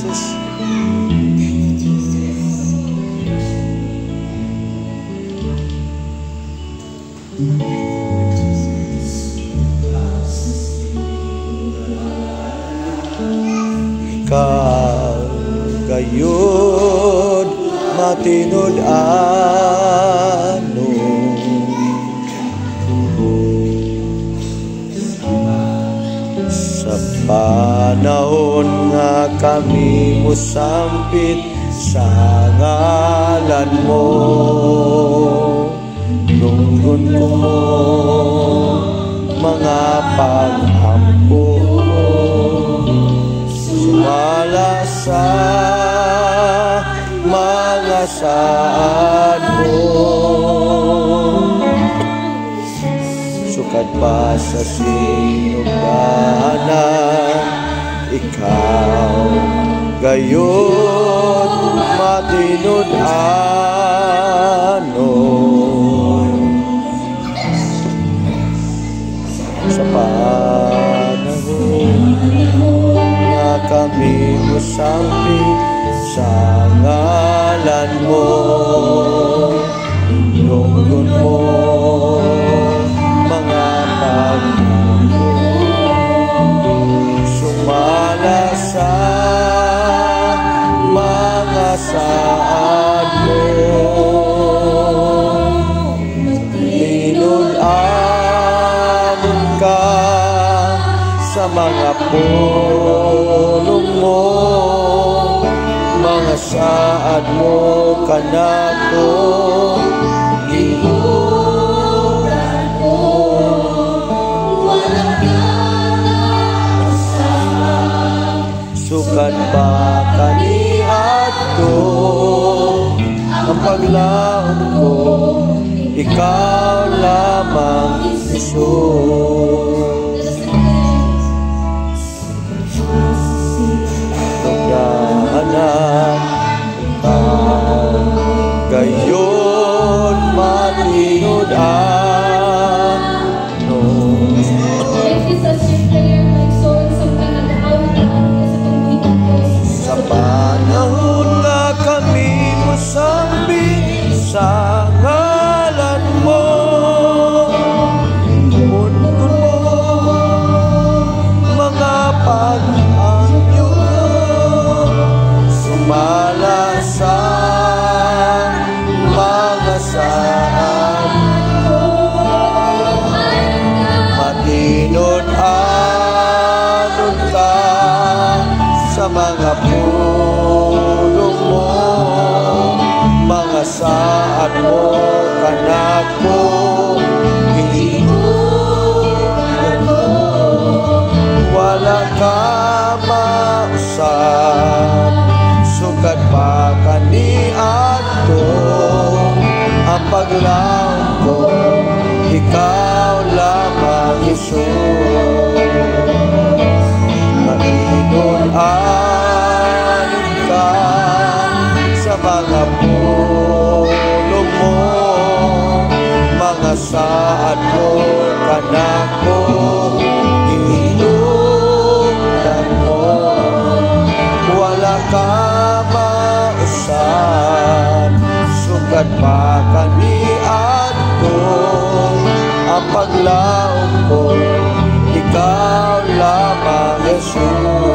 Jesus. Ikaw gayud matinud-ano, sa panahon nga kami musampit sa ngalan mo. Lunggon ko mo mga pag-ampo, sumala sa mga saad mo. Sukat pa sa sinugdanan, ikaw gayon matinud-ano. Sa panahon nga kami musampit sa ngalan mo, lunggon mo mga pag-ampo, sumala sa mga saad mo. Tinud-anon ka sa mga pulong mo, mga saad mo kanako gihugan mo. Walang katapusan, sukat ba kaniadto ang paglaom ko, ikaw lamang Jesus. Tugdahanan ikaw gayon matinud-ano. Sa panahon nga kami musampit sa ngalan mo, lunggon mo mga pag-anyo, sumala sa mga saad mo. Matinud-anon ka sa mga pulong mo, mga saad mo kanako gihugan mo. Wala ka mausap, sukat pa kaniadto ang paglaom ko, ikaw lamang Jesus. Matinud-anon ka sa mga pulong mo, mga saad mo kanako gihugan mo. Wala ka mausap, sukat pa kaniadto ang paglaom ko, ikaw lamang Jesus.